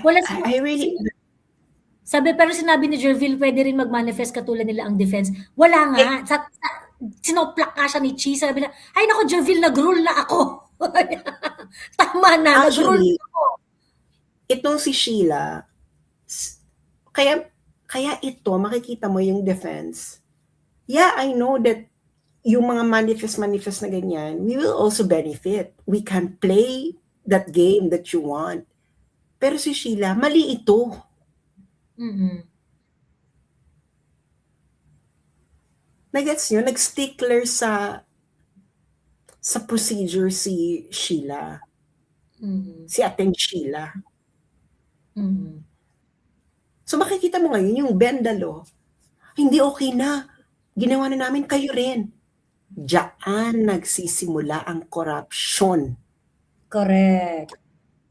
Wala I really... Sabi, pero sinabi ni Jervil, pwede rin mag-manifest katulad nila ang defense. Wala nga. Sinoplak nga siya ni Chi. Sabi na, ay nako, Jervil, nag-rule na ako. Tama na, nag-rule Actually, na ako. itong si Sheila, kaya ito, makikita mo yung defense. Yeah, I know that yung mga manifest na ganyan, we will also benefit. We can play that game that you want. Pero si Sheila, mali ito. Nagets nyo? Nag-stickler sa procedure si Sheila. Si Ating Sheila. So makikita mo ngayon yung Bendalo, hindi okay na. Ginawa na namin, kayo rin. Diyan nagsisimula ang corruption. Correct.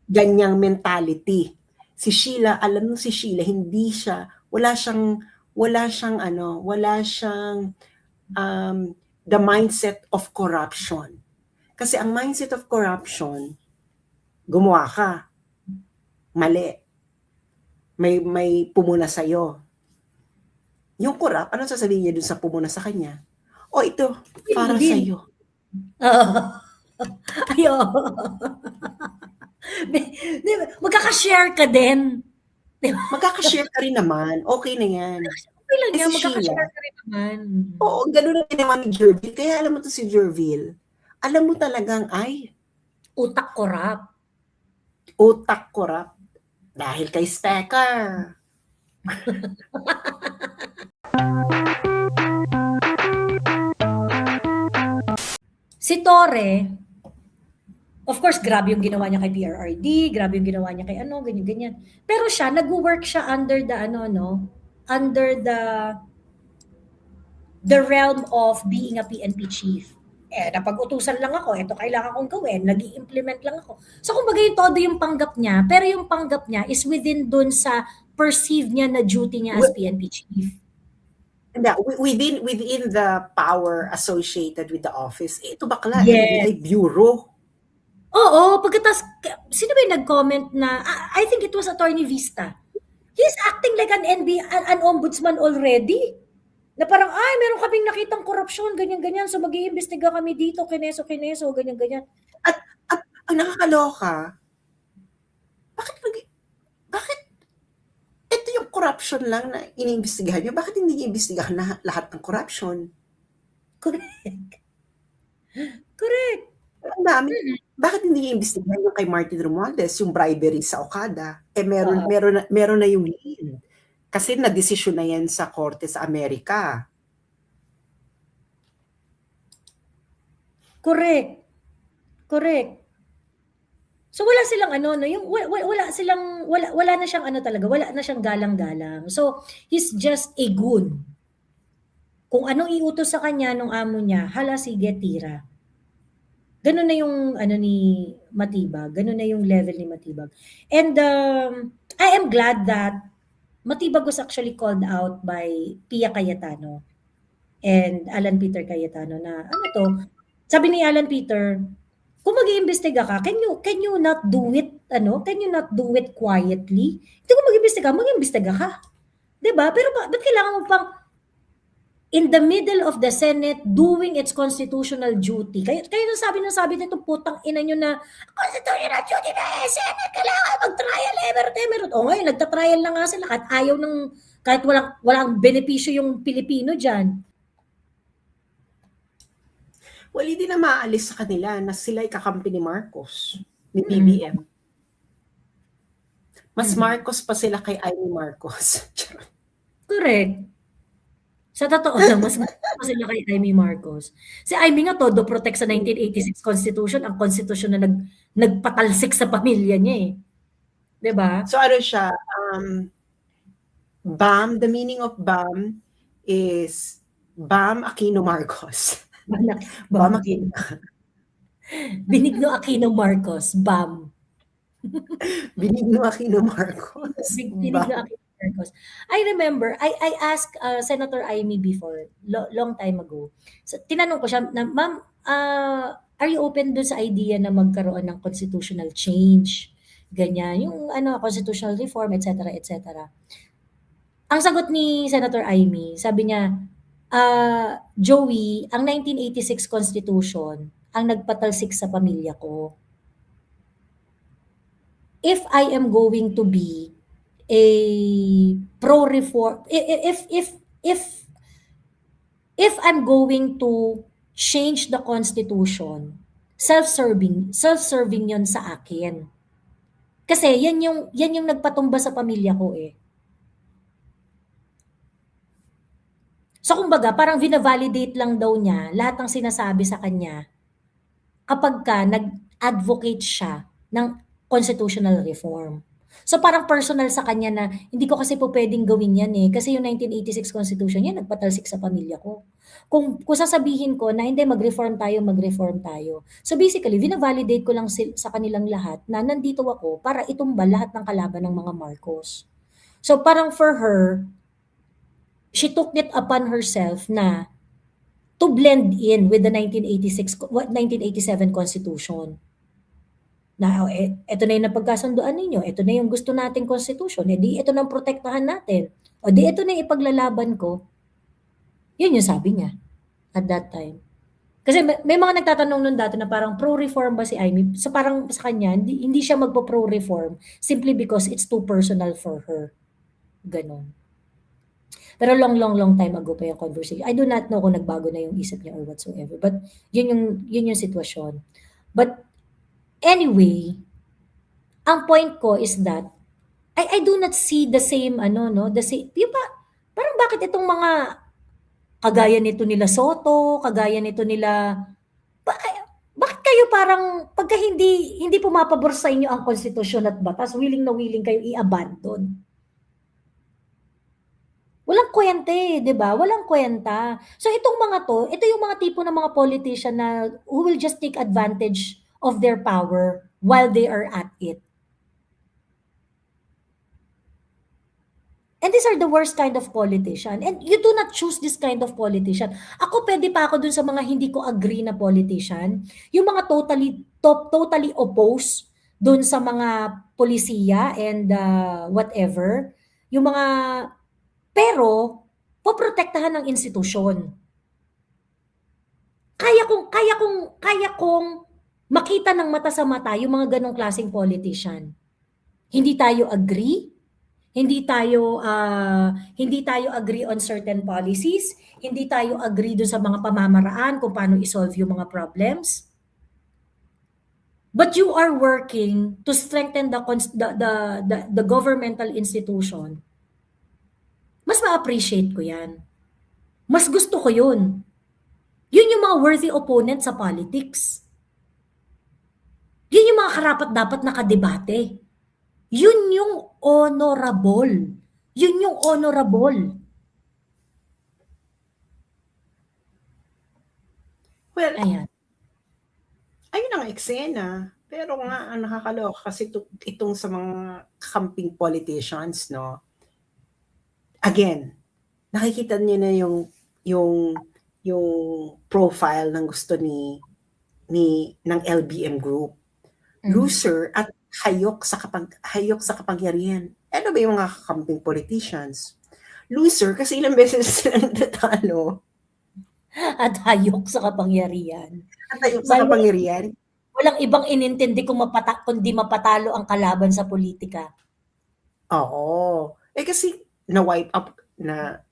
Ganyang mentality. Si Sheila, alam mo si Sheila, hindi siya, wala siyang the mindset of corruption. Kasi ang mindset of corruption, gumawa ka, mali. May pumuna sa'yo. Yung corrupt, anong sasabihin niya dun sa pumuna sa kanya? O ito, para sa'yo. Ayo. Magkaka-share ka din. Magkaka-share ka rin naman. Okay na yan. Okay lang yan, magkaka-share ka rin naman. Oo, ganun na ginawa ni Jervil. Kaya alam mo to si Jervil, alam mo talagang utak corrupt. Utak corrupt. Dahil kay Stecker. Si Torre, of course, grabe yung ginawa niya kay PRRD, grabe yung ginawa niya kay ganyan-ganyan. Pero siya, nag-work siya under the, under the realm of being a PNP chief. Napag-utusan lang ako, ito kailangan kong gawin, nag-i-implement lang ako. So, kumbaga yung todo yung panggap niya, pero yung panggap niya is within dun sa perceived niya na duty niya as PNP chief. Within the power associated with the office, ito bakla, NBI Bureau. Oo, pagkatas, sino ba yung nag-comment na, I think it was Attorney Vista. He's acting like an ombudsman already. Na parang, meron kaming nakitang korupsyon, ganyan-ganyan, so mag-iimbestiga kami dito, kineso, ganyan-ganyan. At ang nakakaloka, bakit ito yung corruption lang na iniimbestigahan nyo? Bakit hindi nyo-imbestigahan na lahat ng corruption? Correct. Ang dami. Bakit hindi nyo-imbestigahan yung kay Martin Romualdez, yung bribery sa Okada? Meron na yung lead. Kasi na-desisyon na yan sa korte sa Amerika. Correct. So wala silang yung wala na siyang talaga, wala na siyang galang-galang. So he's just a goon. Kung anong iutos sa kanya nung amo niya, hala sige tira. Ganun na yung ni Matibag, ganun na yung level ni Matibag. And I am glad that Matibag was actually called out by Pia Cayetano and Alan Peter Cayetano na sabi ni Alan Peter, kung mag-iimbestiga ka, can you not do it, can you not do it quietly? Hindi kung mag-iimbestiga ka. 'Di ba? Pero ba't kailangan mo pang in the middle of the Senate doing its constitutional duty? Kayo sabi nito, putang ina nyo na, constitutional duty na Senate, kailangan mag-trial ever. O ngayon, nagta-trial na nga sila at ayaw ng, kahit walang benepisyo yung Pilipino dyan. Well, hindi na maalis sa kanila na sila kakampi ni Marcos, ni BBM. Mas Marcos pa sila kay Amy Marcos. Correct. Sa totoo lang, mas sila kay Amy Marcos. Si Amy nga todo protect sa 1986 Constitution, ang Constitution na nagpatalsik sa pamilya niya eh. 'Di ba? So siya, BAM, the meaning of BAM is Bam Aquino Marcos. Bam Aquino. Benigno Aquino Marcos, BAM. Benigno Aquino Marcos. Benigno Aquino Marcos. I remember, I asked Senator Amy before, long time ago. So, tinanong ko siya, ma'am, are you open doon sa idea na magkaroon ng constitutional change? Ganyan, yung constitutional reform, et cetera, et cetera. Ang sagot ni Senator Amy, sabi niya, Joey, ang 1986 Constitution ang nagpatalsik sa pamilya ko. If I am going to be a pro-reform, if I'm going to change the Constitution, self-serving yun sa akin. Kasi yan yung nagpatumba sa pamilya ko eh. So kumbaga, parang vina-validate lang daw niya lahat ng sinasabi sa kanya kapagka nag-advocate siya ng constitutional reform. So parang personal sa kanya na hindi ko kasi po pwedeng gawin yan eh kasi yung 1986 Constitution yan nagpatalsik sa pamilya ko. Kung sasabihin ko na hindi mag-reform tayo. So basically, vina-validate ko lang sa kanilang lahat na nandito ako para itumbal lahat ng kalaban ng mga Marcos. So parang for her, she took it upon herself na to blend in with the 1987 Constitution. Na eto na yung napagkasunduan ninyo, eto na yung gusto nating Constitution, edi ito na ang protektahan natin. O di ito na yung ipaglalaban ko. Yun yung sabi niya at that time. Kasi may mga nagtatanong nun dati na parang pro-reform ba si Amy? So parang sa kanya, hindi siya magpo-pro-reform simply because it's too personal for her. Ganon. Pero long time ago pa yung conversation. I do not know kung nagbago na yung isip niya or whatsoever. But yun yung sitwasyon. But anyway, ang point ko is that I do not see the same yung parang bakit itong mga kagaya nito nila Soto, kagaya nito nila bakit kayo parang pagka hindi pumapabor sa inyo ang konstitusyon at batas, willing na willing kayo i-abandon. Walang kwenta eh, 'di ba? Walang kwenta. So itong mga ito yung mga tipo ng mga politician na who will just take advantage of their power while they are at it. And these are the worst kind of politician. And you do not choose this kind of politician. Ako pwede pa ako dun sa mga hindi ko agree na politician. Yung mga totally opposed dun sa mga polisiya and whatever. Yung mga pero poprotektahan ng institusyon. Kaya kong makita ng mata sa mata yung mga ganong klaseng politician. Hindi tayo agree, hindi tayo agree on certain policies, hindi tayo agree dun sa mga pamamaraan kung paano i-solve yung mga problems. But you are working to strengthen the governmental institution. Mas ma-appreciate ko 'yan. Mas gusto ko 'yun. Yun yung mga worthy opponent sa politics. Yun yung mga karapat-dapat nakadebate. Yun yung honorable. Yun yung honorable. Well, Ayan. ayun ang eksena. Pero nga, ang nakakaloka kasi itong sa mga camping politicians, no? Again, nakikita niyo na yung profile ng gusto ng LBM Group. Loser at hayok sa kapangyarihan. Ano ba yung mga camping politicians? Loser kasi ilang beses silang natatalo. At hayok sa kapangyarihan. At hayok sa kapangyarihan. Walang ibang inintindi kundi mapatalo ang kalaban sa politika. Oo. Kasi na-wipe up,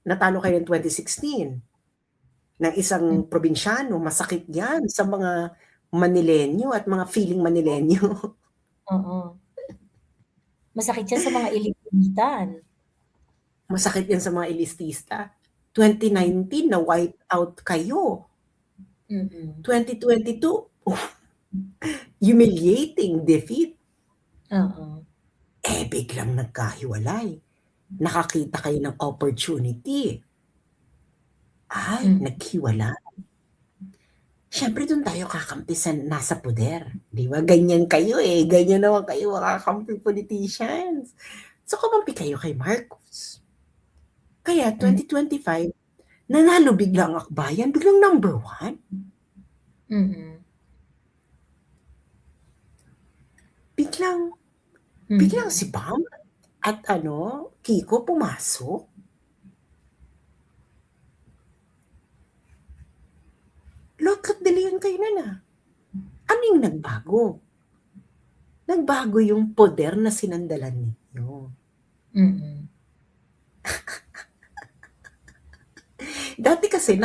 natalo kayo ng 2016 ng isang probinsyano. Masakit yan sa mga Manilenyo at mga feeling Manilenyo. Oo. Masakit yan sa mga elititan. Masakit yan sa mga elitista. 2019, na-wipe out kayo. 2022, humiliating defeat. Oo. Biglang nagkahiwalay. Nakakita kayo ng opportunity. Naghiwalay. Siyempre doon tayo kakampi sa nasa poder. Di ba? Ganyan kayo eh. Ganyan naman kayo mga camping politicians. So kumampi kayo kay Marcos. Kaya 2025, nanalo biglang akbayan, biglang number 1. Biglang Biglang Mm. si Bam at Kiko pumasok. Lot-lot diliyon kayo nun, Ano yung nagbago? Nagbago yung poder na sinandalan ninyo. Mm. Dati kasi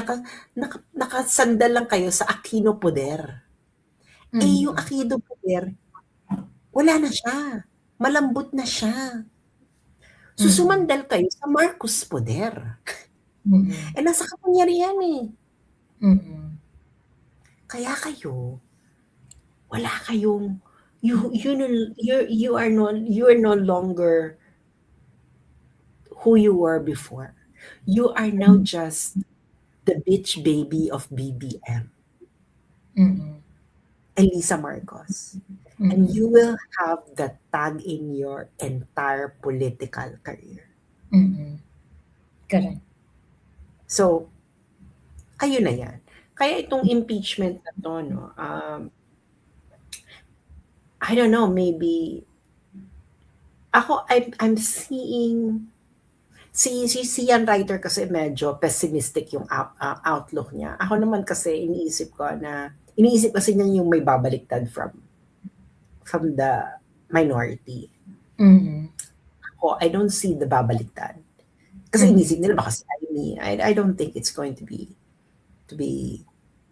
nakasandal lang kayo sa Aquino poder. Yung Mm. Aquino poder, wala na siya. Malambot na siya. So, Mm. sumandal kayo sa Marcos poder. Mm. Nasa kapangyarihan Mm. Kaya kayo, wala kayong, you are no longer who you were before. You are now just the bitch baby of BBM, Mm. Elisa Marcos. And Mm. you will have that tag in your entire political career. Mm. Correct. So, kayo na yan. Kaya itong impeachment na to, I don't know, maybe, I'm seeing, si Ian Writer kasi medyo pessimistic yung outlook niya. Ako naman kasi iniisip kasi niya yung may babaliktad from the minority. Mm. Ako, I don't see the babaliktad. Kasi Mm. inisip nila baka si Amy. I don't think it's going to be to be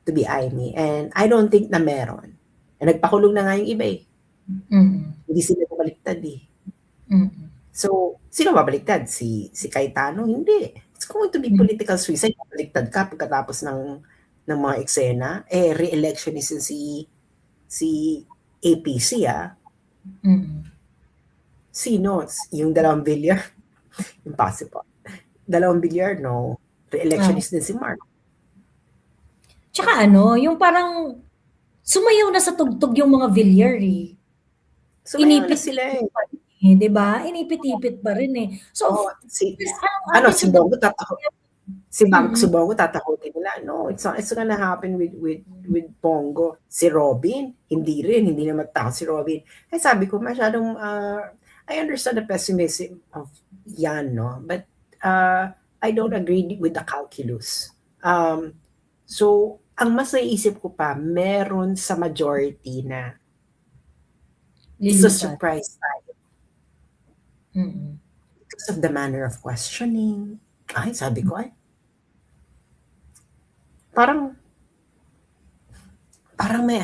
Amy. And I don't think na meron. Nagpakulong na nga yung iba Mm. Hindi sila babaliktad Mm. So, sino babaliktad? Si Cayetano? Hindi. It's going to be political suicide. Babaliktad ka pagkatapos ng mga eksena. Re-electionist si APC, Mm. Sino? Yung 2 bilyar? Impossible. 2 bilyar, no. Ah. Re-electionist din si Mark. Tsaka yung parang sumayaw na sa tugtog yung mga Villar, Sumayaw na sila Inipit-ipit pa rin, 'di ba? Inipit-ipit pa rin, Si Oo, anong attitude ng Si mm. Bongo tatakutin nila. No, it's not gonna happen with Bongo. Si Robin, hindi na matakot si Robin. Sabi ko, masyadong, I understand the pessimism of yan, no? But, I don't agree with the calculus. So, ang mas naiisip ko pa, meron sa majority na Lilipat. surprise tayo Mm. because of the manner of questioning. Sabi ko, parang may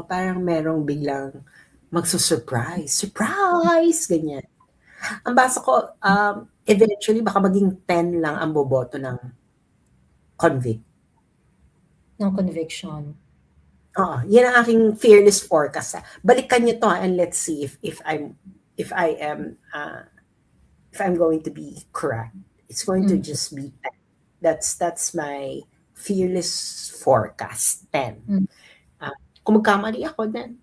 parang merong biglang magsu-surprise. Surprise! Ganyan. Ang basa ko, eventually, baka maging 10 lang ang boboto ng convict. Ng conviction. Oo, yan ang aking fearless forecast. Balikan niyo to and let's see if I am if I'm going to be correct. It's going to just be 10. That's my fearless forecast, 10. Kung magkamali ako, then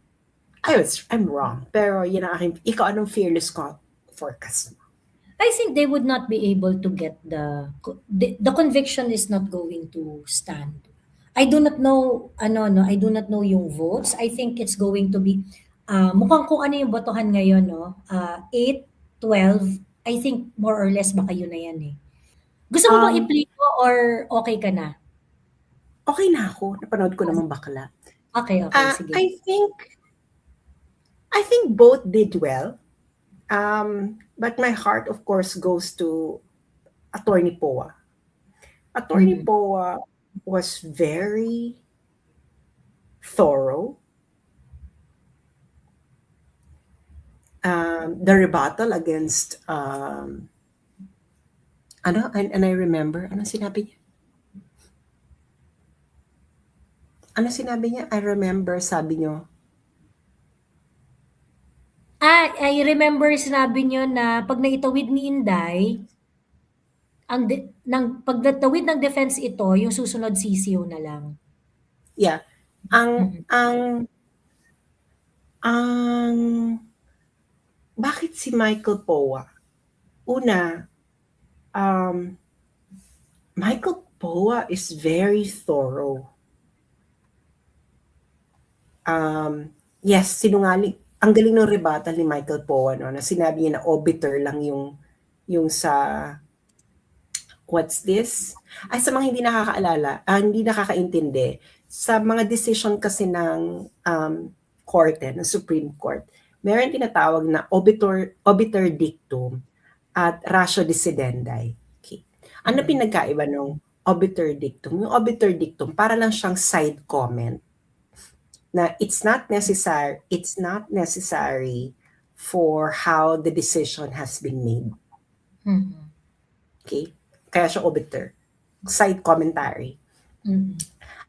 I'm wrong. Pero yun ang aking, ikaw anong fearless forecast mo? I think they would not be able to get the conviction is not going to stand. I do not know I do not know yung votes. I think it's going to be mukhang kung ano yung botohan ngayon 8, 12. I think more or less baka yun na yan Gusto mo bang i-play ko or okay ka na? Okay na ako. Napanood ko naman bakla. Okay, sige. I think both did well. But my heart, of course, goes to Attorney Poa. Attorney Poa was very thorough. The rebuttal against, and I remember, ano sinabi niya? I remember, sabi niyo, I remember sinabi niyo na pag naitawid ni Inday, pag natawid ng defense ito, yung susunod sisiw na lang. Yeah. Bakit si Michael Poa? Una, Michael Poa is very thorough. Yes, sinungaling. ang galing ng rebuttal ni Michael Poa, no, na sinabi niya na obiter lang yung sa what's this? Ay, sa mga hindi nakakaalala, hindi nakakaintindi, sa mga decision kasi ng korte, ng Supreme Court, meron tinatawag na obiter dictum at ratio decidendi. Okay. Ano pinagkaiba ng obiter dictum? Yung obiter dictum, para lang siyang side comment na it's not necessary for how the decision has been made. Mhm. Okay? Kaya siya obiter. Side commentary. Mhm.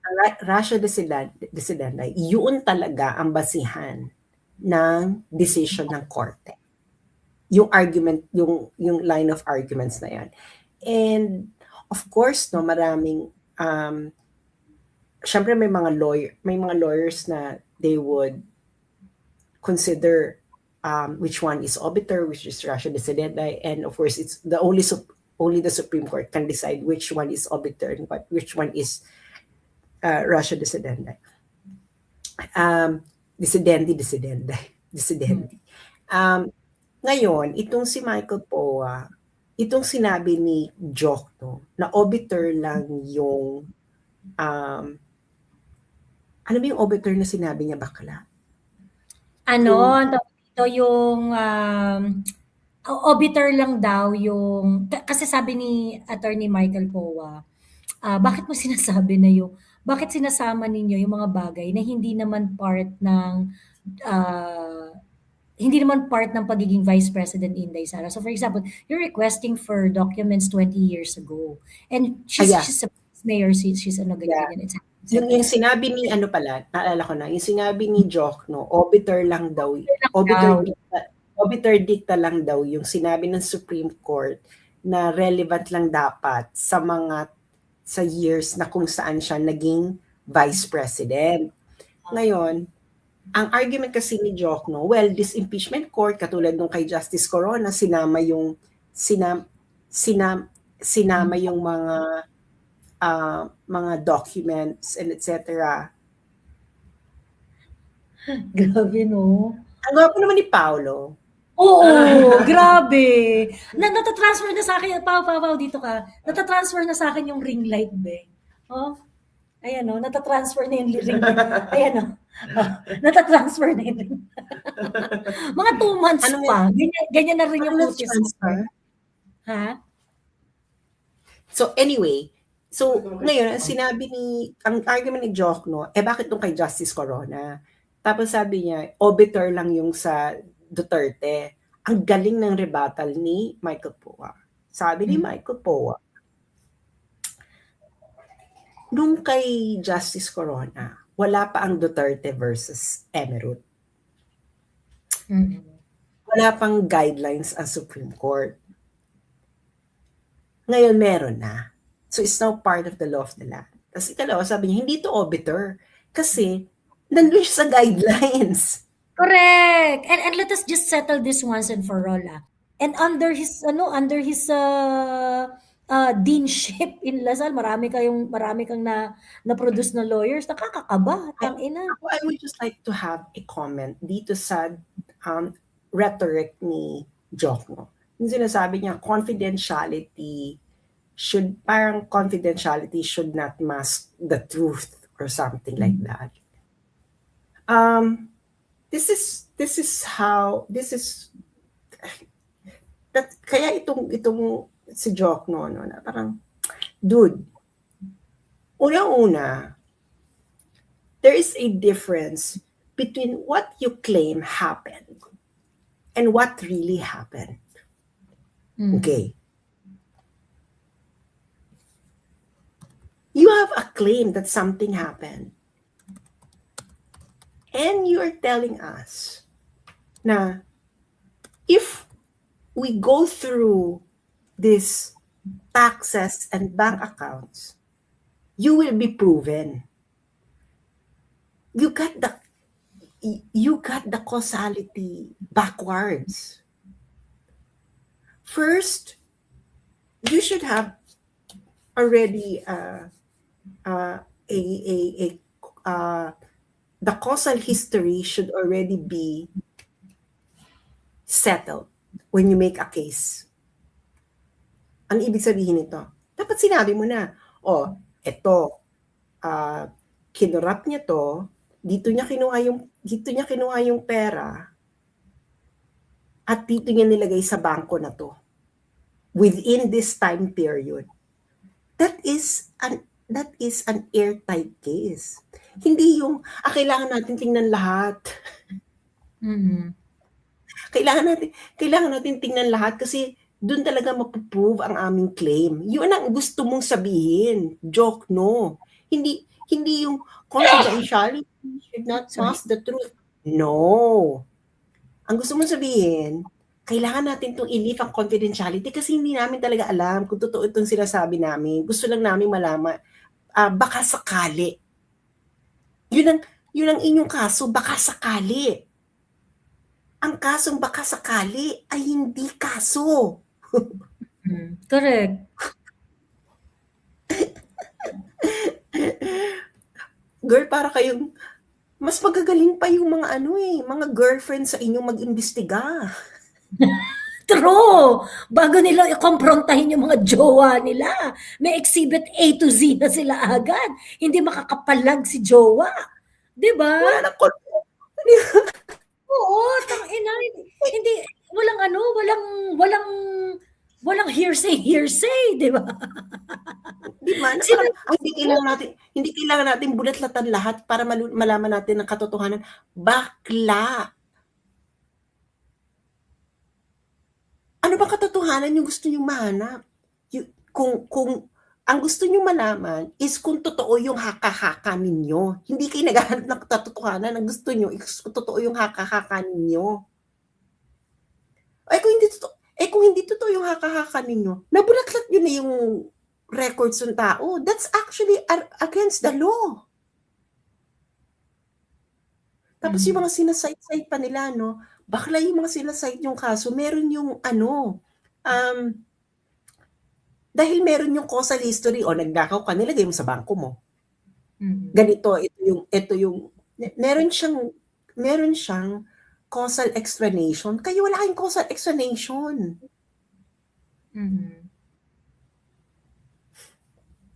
Ang ratio decidendi, yun talaga ang basihan ng decision ng korte. Yung argument, yung line of arguments na yan. And of course, no, maraming syempre may mga lawyers na they would consider which one is obiter, which is ratio decidendi, and of course it's only the Supreme Court can decide which one is obiter and which one is ratio decidendi. Decidendi. Ngayon, itong si Michael Poa, itong sinabi ni Jokno na obiter lang yung ano ba yung obiter na sinabi niya, bakla? Ano, ang tawag dito yung obiter lang daw yung kasi sabi ni Attorney Michael Poa, bakit mo sinasabi na yung bakit sinasama ninyo yung mga bagay na ah, hindi naman part ng pagiging Vice President Inday Sara. So for example, you're requesting for documents 20 years ago and Yeah. she's a mayor, she's ano ganyan, it's Yung sinabi ni ano pala, naalala ko na, yung sinabi ni Jokno, obiter lang daw, obiter dicta lang daw yung sinabi ng Supreme Court na relevant lang dapat sa years na kung saan siya naging Vice President. Ngayon, ang argument kasi ni Jokno, well, this impeachment court, katulad nung kay Justice Corona, sinama yung mga documents and etc. Grabe, no? Ang gwapo naman ni Paolo. Oo, grabe. Nata-transfer na sa akin, Pao, dito ka. Nata-transfer na sa akin yung ring light, be. Oh, ayan o, nata-transfer na yung ring light. Ayan o. Nata-transfer na yung ring Mga 2 months Ano pa. Ganyan na rin yung Ano kutis mo. transfer? Ha? So anyway, so ngayon, ang argument ni Jokno, bakit nung kay Justice Corona? Tapos sabi niya, obiter lang yung sa Duterte. Ang galing ng rebuttal ni Michael Poa. Sabi ni Michael Poa, nung kay Justice Corona, wala pa ang Duterte versus Emerald. Wala pang guidelines ang Supreme Court. Ngayon meron na. So it's now part of the law of the land. Tapos ikalawa, sabi niya, hindi to obiter. Kasi, nandun siya sa guidelines. Correct. And let us just settle this once and for all. And under his deanship in Lasal, marami kang na-produce na lawyers. Nakakakaba, tangina. I would just like to have a comment dito sa rhetoric ni Jokno. Yung sinasabi niya, confidentiality should not mask the truth or something like that. Kaya itong si Jokno, no, na parang, dude, unang-una, there is a difference between what you claim happened and what really happened. Okay. You have a claim that something happened. And you are telling us na if we go through these taxes and bank accounts, you will be proven. You got the causality backwards. First, you should have already the causal history should already be settled when you make a case. Ang ibig sabihin nito, dapat sinabi mo na, oh, eto, kinurap niya to, dito niya kinuha yung pera, at dito niya nilagay sa bangko na to. Within this time period. That is an airtight case. Hindi yung, kailangan natin tingnan lahat. Mhm. Kailangan natin tingnan lahat kasi doon talaga mapuprove ang aming claim. Yun ang gusto mong sabihin. Joke, no. Hindi yung confidentiality should not mask the truth. No. Ang gusto mong sabihin, kailangan natin itong i-leave ang confidentiality kasi hindi namin talaga alam kung totoo itong sinasabi namin. Gusto lang namin malaman, baka sakali. Yun ang inyong kaso, baka sakali. Ang kasong baka sakali ay hindi kaso. Correct. Girl, para kayong mas magagaling pa yung mga mga girlfriend sa inyong mag-imbestiga. True! Bago nila i-komprontahin yung mga jowa nila, may exhibit A to Z na sila agad. Hindi makakapalag si jowa. 'Di ba? Wala na Oo, tangina. Hindi, walang hearsay, 'di ba? Di ba? Na Sino parang, hindi kailangan natin bulatlatan lahat para malaman natin ang katotohanan. Bakla. Ano bang katotohanan yung gusto niyong mahanap? Kung ang gusto niyong malaman is kung totoo yung haka-haka ninyo. Hindi kayo naghahanap ng katotohanan. Ang gusto niyo is kung totoo yung haka-haka ninyo. Kung hindi totoo yung haka-haka ninyo, nabulatlat nyo na yung records ng tao. That's actually against the law. Tapos yung mga sinasite pa nila, no? Bakla yung mga sinasite yung kaso, meron yung dahil meron yung causal history, o nagnakaw ka, nilagay mo sa bangko mo. Ganito, ito yung, meron siyang causal explanation. Kayo wala kayong causal explanation.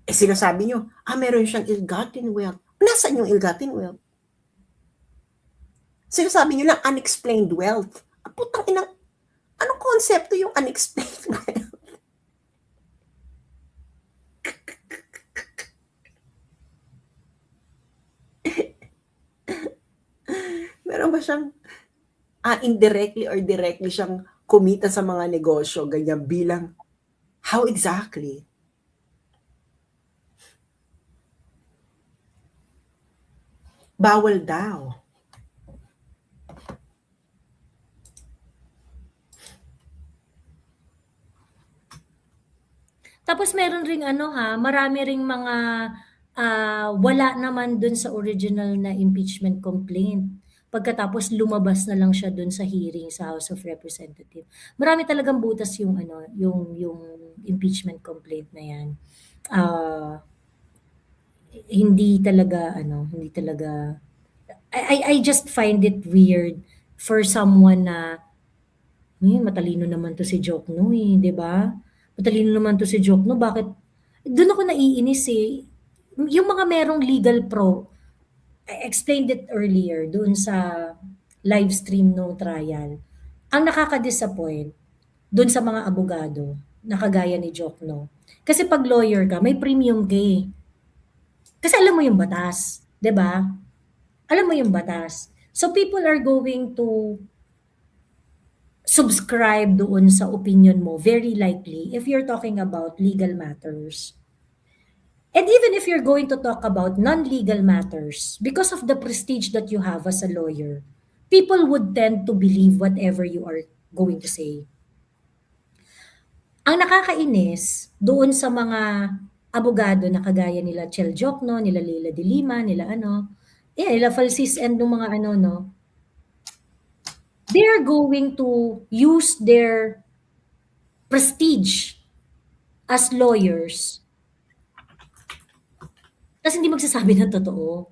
Sinasabi nyo, meron siyang ill-gotten wealth. Nasaan yung ill-gotten wealth? Sinasabi nyo lang, unexplained wealth. Putang inang, anong konsepto yung unexplained wealth? Meron ba siyang indirectly or directly siyang kumita sa mga negosyo, ganyan bilang, how exactly? Bawal daw. Tapos meron ring marami ring mga wala naman dun sa original na impeachment complaint. Pagkatapos lumabas na lang siya dun sa hearing sa House of Representatives. Marami talagang butas yung yung impeachment complaint na 'yan. Hindi talaga I just find it weird for someone na matalino naman 'to si Jokno, 'di ba? Matalino naman 'to si Jokno, bakit do'n ako naiinis, yung mga merong legal pro, I explained it earlier doon sa live stream nung trial. Ang nakaka-disappoint do'n sa mga abogado na kagaya ni Jokno, kasi 'pag lawyer ka may premium ka, Kasi alam mo yung batas, 'di ba? Alam mo yung batas. So people are going to subscribe doon sa opinion mo, very likely, if you're talking about legal matters. And even if you're going to talk about non-legal matters, because of the prestige that you have as a lawyer, people would tend to believe whatever you are going to say. Ang nakakainis doon sa mga abogado na kagaya nila Chel Jokno, nila Leila de Lima, nila Falsis and nung mga they're going to use their prestige as lawyers tas hindi magsasabi ng totoo.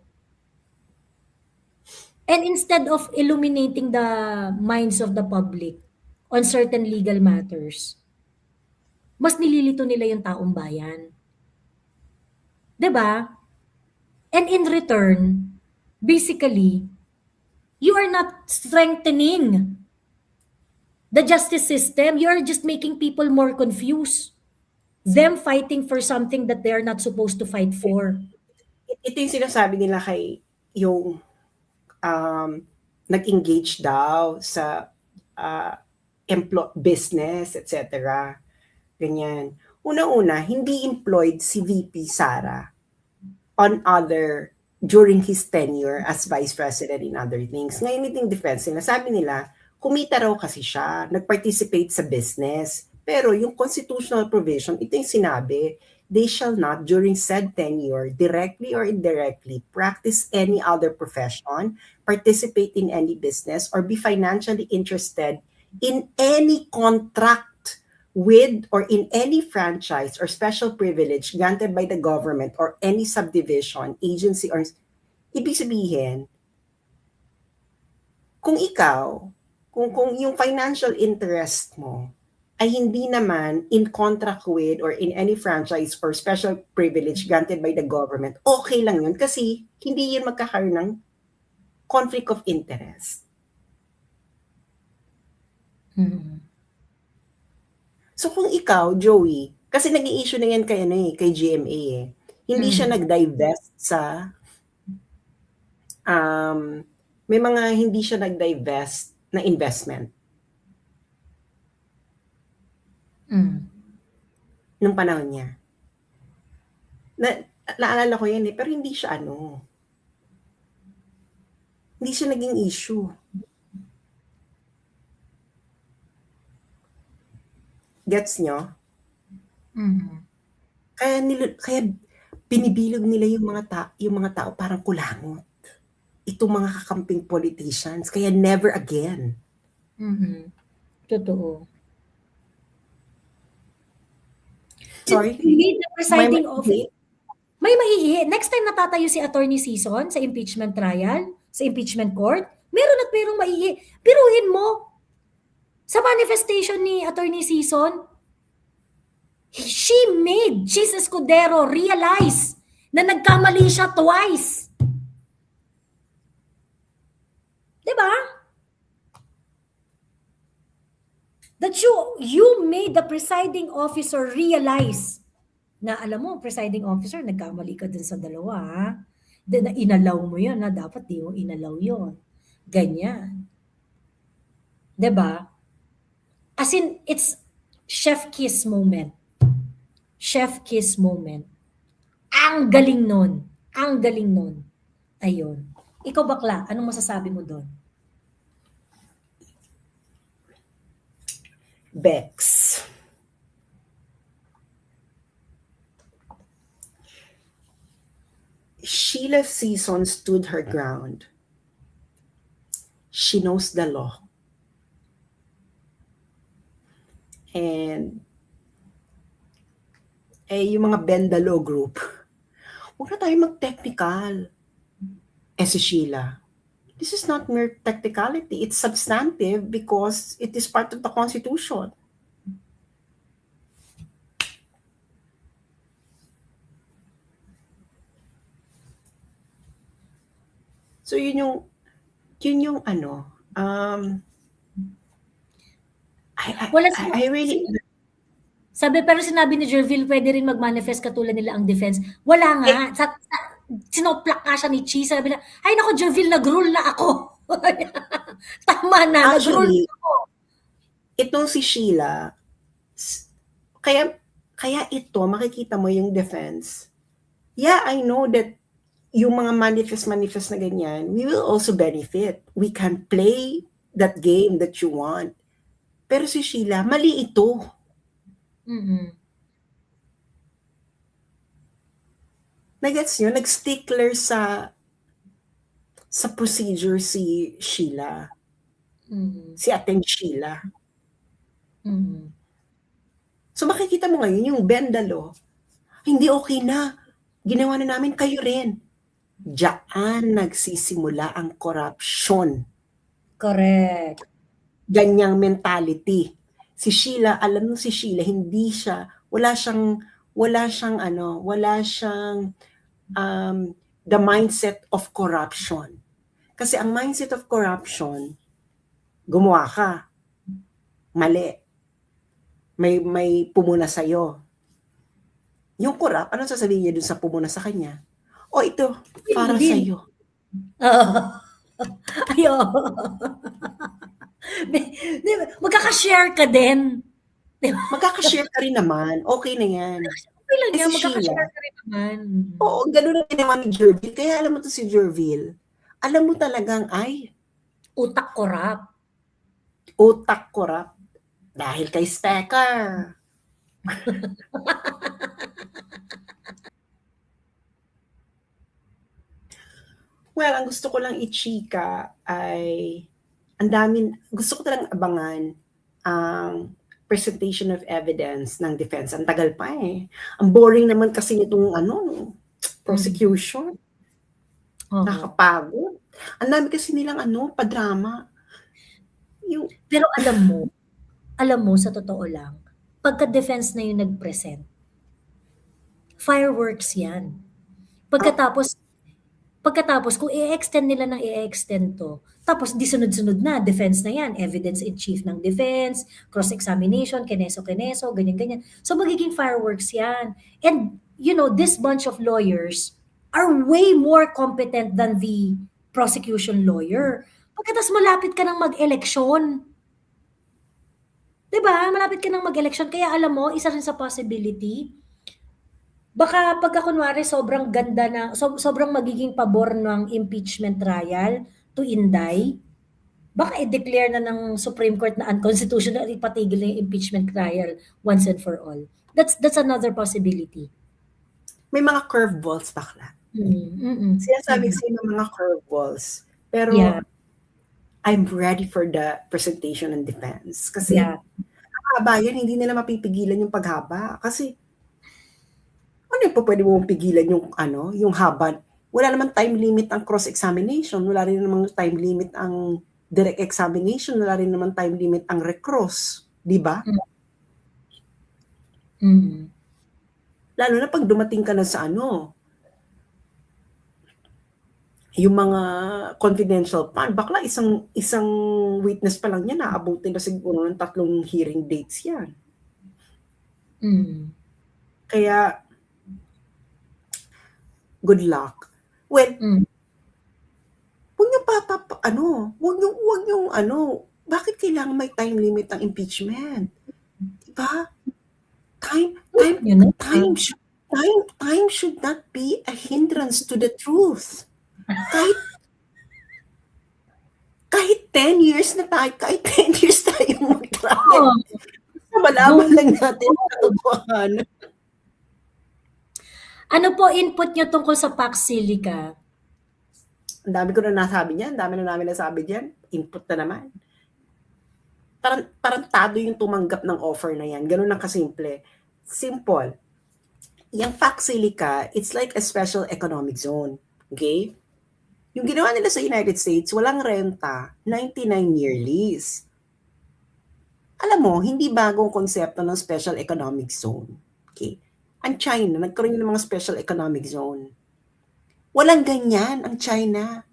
And instead of illuminating the minds of the public on certain legal matters, mas nililito nila yung taong bayan. 'Di ba? And in return, basically, you are not strengthening the justice system. You are just making people more confused. Them fighting for something that they are not supposed to fight for. Ito yung sinasabi nila kay yung nag-engage daw sa business, etc. Ganyan. Una-una, hindi employed si VP Sara during his tenure as vice president in other things. Ngayon iting defense nila, sabi nila, kumita raw kasi siya, nag-participate sa business. Pero yung constitutional provision, ito yung sinabi, they shall not, during said tenure, directly or indirectly, practice any other profession, participate in any business, or be financially interested in any contract with or in any franchise or special privilege granted by the government or any subdivision, agency, or ibig sabihin, kung ikaw, kung yung financial interest mo ay hindi naman in contract with or in any franchise or special privilege granted by the government, okay lang yun kasi hindi yun magkakaroon ng conflict of interest. So kung ikaw, Joey, kasi nag-i-issue na yan kay GMA hindi siya nag-divest sa may mga hindi siya nag-divest na investment. Nung panahon niya. Naalala ko yan pero hindi siya hindi siya naging issue. Gets nyo? Kaya binibilog nila yung mga tao parang kulangot. Itong mga kakamping politicians. Kaya never again. Totoo. Sorry? The presiding officer. May maiihi. Next time natatayo si Attorney Sison sa impeachment trial, sa impeachment court, meron at merong maiihi. Piruhin mo, sa manifestation ni Attorney Sison, Chis Escudero realize na nagkamali siya twice. Diba? That you made the presiding officer realize na alam mo, presiding officer, nagkamali ka dun sa dalawa, ha? Na inalaw mo yun, na dapat di mo inalaw yun. Ganyan. Diba? As in, it's chef kiss moment. Chef kiss moment. Ang galing nun. Ang galing nun. Ayun. Ikaw bakla, anong masasabi mo doon? Bex. Sheila Sison stood her ground. She knows the law. And yung mga Bendalo group, huwag na tayo mag-technical. Si Sheila, this is not mere technicality. It's substantive because it is part of the Constitution. So yun yung I really... Sabi, pero sinabi ni Jerville, pwede rin mag-manifest katulad nila ang defense. Wala nga. Sinoplak nga siya ni Chi. Sabi na, ay nako, Jerville, nag-rule na ako. Tama na, nag-rule na ako. Itong si Sheila, kaya ito, makikita mo yung defense. Yeah, I know that yung mga manifest na ganyan, we will also benefit. We can play that game that you want. Pero si Sheila, mali ito. Nagets nyo? Nag-stickler sa procedure si Sheila. Si Ating Sheila. So makikita mo ngayon yung Bendalo, hindi okay na. Ginawa na namin, kayo rin. Diyan nagsisimula ang corruption. Correct. ganyang mentality. Si Sheila, alam mo si Sheila, hindi siya, wala siyang the mindset of corruption. Kasi ang mindset of corruption, gumawa ka, mali. May pumuna sa'yo. Yung corrupt, ano sasabihin niya dun sa pumuna sa kanya? O ito, para Din. sa'yo. Oo. Ay, oo. Di ba? Magkaka-share ka din. Di ba? Magkakashare ka rin naman. Okay na yan. Okay lang Eh yan, si Sheila, magkaka-share ka rin naman. oo, ganun ang ginawa ni Jerville. Kaya alam mo to si Jerville, alam mo talagang, ay, Utak korap. utak corrupt. Dahil kay Stecker. Well, ang gusto ko lang i-chika ay gusto ko talagang abangan ang presentation of evidence ng defense. Ang tagal pa eh. Ang boring naman kasi nitong prosecution. Oo. Nakakapagod. Ang dami kasi nilang padrama. Pero alam mo, sa totoo lang, pagka-defense na yung nag-present, fireworks yan. Pagkatapos kung i-extend nila ng i-extend to, tapos di sunod-sunod na, defense na yan, evidence in chief ng defense, cross-examination, keneso, ganyan-ganyan. So magiging fireworks yan. And, you know, this bunch of lawyers are way more competent than the prosecution lawyer. Pagkatapos malapit ka ng mag-eleksyon, diba? Malapit ka ng mag-eleksyon, kaya alam mo, isa rin sa possibility, baka pagka kunwari sobrang ganda na, sobrang magiging pabor ng impeachment trial to Inday, baka i-declare na ng Supreme Court na unconstitutional, ipatigil na yung impeachment trial once and for all. That's another possibility. May mga curveballs, bakla. Sinasabi ko sa'yo ng mga curveballs. Pero, Yeah. I'm ready for the presentation and defense. Kasi, ang haba yan, hindi nila mapipigilan yung paghaba. Kasi, ano yung pwede mong pigilan yung haba? Wala naman time limit ang cross-examination. Wala rin naman time limit ang direct examination. Wala rin naman time limit ang recross. Di ba? Lalo na pag dumating ka na sa yung mga confidential fund, bakla isang witness pa lang yan, naabutin na siguro ng 3 hearing dates yan. Kaya, good luck. Well, huwag yung bakit kailangan may time limit ang impeachment? Diba? Time should not be a hindrance to the truth. Kahit 10 years tayo mag-trial. Malaman lang natin ang katotohanan. Ano po input nyo tungkol sa Pax Silica? Ang dami ko na nasabi niyan. Ang dami na namin nasabi diyan. Input na naman. Tarantado yung tumanggap ng offer na yan. Ganun lang kasimple. Simple. Yung Pax Silica, it's like a special economic zone. Okay? Yung ginawa nila sa United States, walang renta, 99-year lease. Alam mo, hindi bagong konsepto ng special economic zone. Okay? Ang China, nagkaroon ng mga special economic zone. Walang ganyan ang China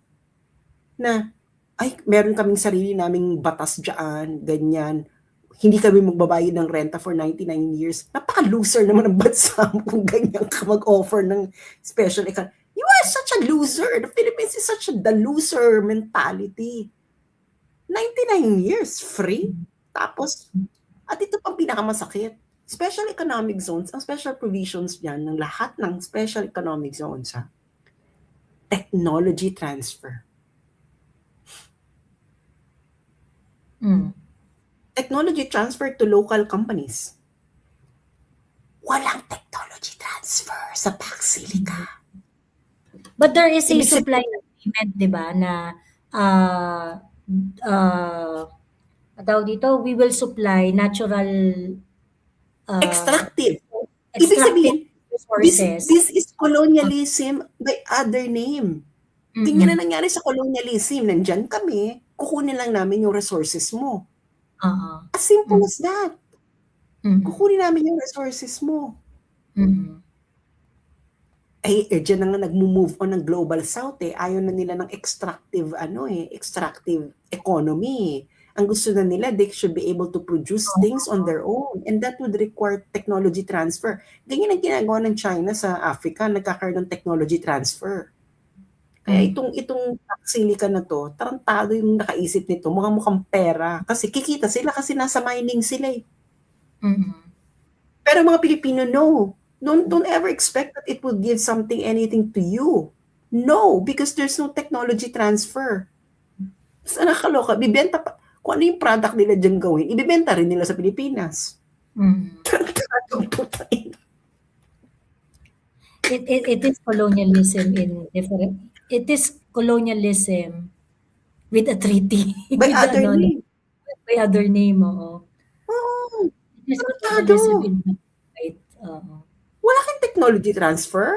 na, ay, meron kaming sarili naming batas dyan, ganyan. Hindi kami magbabayad ng renta for 99 years. Napaka-loser naman ang bansa mo kung ganyan ka mag-offer ng special economic. You are such a loser. The Philippines is such the loser mentality. 99 years, free. Tapos, at ito pang pinakamasakit. Special economic zones, ang special provisions dyan ng lahat ng special economic zones, technology transfer. Technology transfer to local companies. Walang technology transfer sa Pax Silica. But there is a supply agreement, di ba, na tawag dito, we will supply natural extractive. Ibig sabihin, this is colonialism by other name. Ganyan na nangyari sa colonialism. Nandyan kami, kukunin lang namin yung resources mo. Oo. As simple Mm. as that. Mm. Kukunin namin yung resources mo. Mm. Diyan na nga nagmo-move on ng Global South eh. Ayaw na nila ng extractive economy. Ang gusto na nila, they should be able to produce things on their own. And that would require technology transfer. Ganyan ang ginagawa ng China sa Africa, nagkakaroon ng technology transfer. Kaya itong Silica na to, tarantado yung nakaisip nito, mukhang pera. Kasi kikita sila kasi nasa mining sila eh. Mm. Pero mga Pilipino, no. Don't ever expect that it will give anything to you. No, because there's no technology transfer. Sa nakakaloka, bibenta pa. Kung ano yung product nila dyan gawin, ibibenta rin nila sa Pilipinas. Mm. Tarantadong putay. It is colonialism it is colonialism with a treaty. By With other ano, name. by other name, oo. Oo. It is Tarantado. colonialism in black and white, oo. Wala kang technology transfer?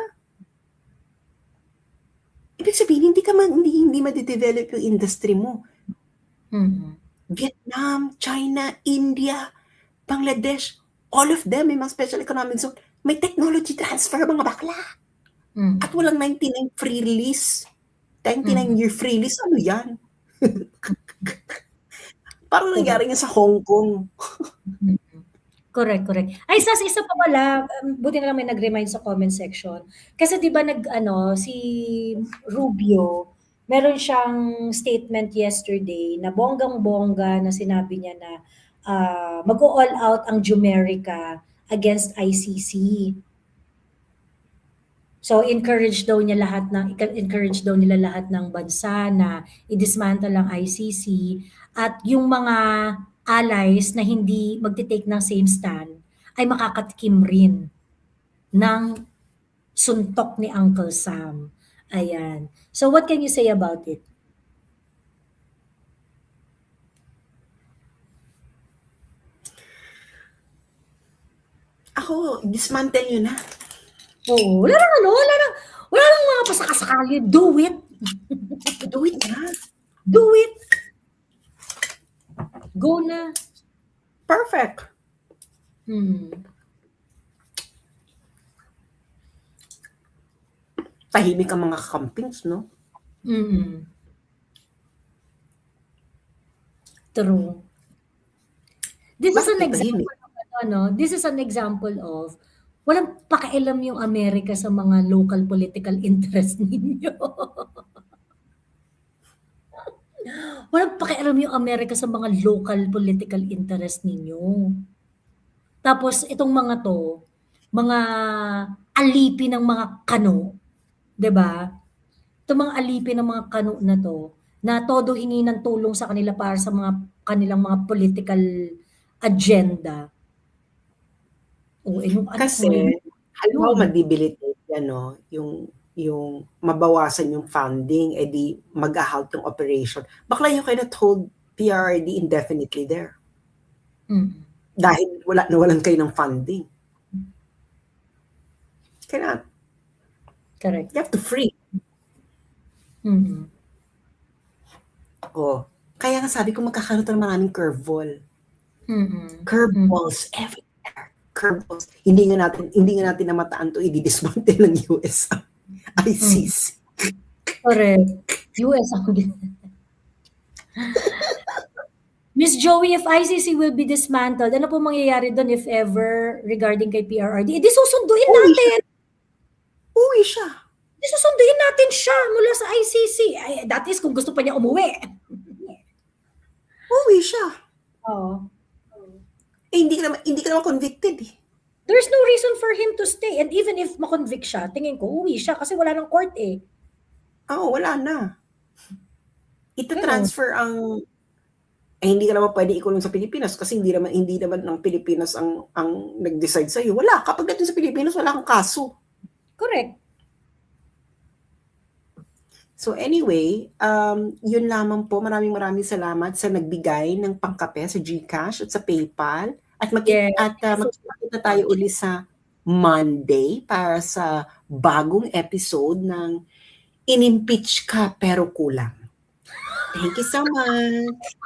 Ibig sabihin, hindi ma-develop yung industry mo. Mm. Vietnam, China, India, Bangladesh, all of them may mga special economic zone. May technology transfer, mga bakla. Mm. At walang 99 free release. 99-year free release, ano yan? Parang nangyari nga sa Hong Kong. Correct. Ay, Sas, isa pa pala, buti na lang may nag-remind sa comment section. Kasi 'di ba si Rubio, meron siyang statement yesterday na bonggang-bongga na sinabi niya na mag-all out ang Jumerica against ICC. So encourage daw nila lahat ng bansa na i-dismantle ang ICC at yung mga allies na hindi magte-take ng same stand ay makakatikim rin ng suntok ni Uncle Sam. Ayan. So what can you say about it? Ako, dismantle yun na. Oo, wala nang mga pasakasakali. Do it. Do it na. Do it. Go na. Perfect. Tahimik ang mga kakampings, no? True. This is Bakit an example tahimik? of this is an example of walang pakialam yung Amerika sa mga local political interest ninyo. Walang pakialam yung Amerika sa mga local political interest ninyo. Tapos itong mga to, mga alipin ng mga kano, 'di ba? Itong mga alipin ng mga kano na to, na todo hingi ng tulong sa kanila para sa mga kanilang mga political agenda. Yung Kasi, halimbawa mag-debilitate yan, no? Yung mabawasan yung funding, edi mag-halt yung operation. Bakla you cannot hold PRRD indefinitely there. Dahil nawalan kayo ng funding. Cannot. Correct. You have to free. Kaya nga sabi ko magkakaroon ng maraming curveball. Curveballs everywhere. Curveballs. Hindi nga natin namataan to i-dismantle ng US ICC. Correct. US ako din. Miss Joey, if ICC will be dismantled, ano po mangyayari doon if ever regarding kay PRRD? Di susunduin natin. Uwi siya. Di susunduin natin siya mula sa ICC. Ay, that is kung gusto pa niya umuwi. Uwi siya. Oo. Hindi ka naman convicted eh. There's no reason for him to stay. And even if makonvict siya, tingin ko, uwi siya kasi wala ng court eh. Oo, wala na. Ita-transfer hindi ka naman pwede ikulong sa Pilipinas kasi hindi naman ng Pilipinas ang nag-decide sa iyo. Wala, kapag dating sa Pilipinas, wala kang kaso. Correct. So anyway, yun lamang po. Maraming salamat sa nagbigay ng pangkape sa GCash at sa PayPal. At magkita tayo uli sa Monday para sa bagong episode ng Inimpeach Ka Pero Kulang. Thank you so much.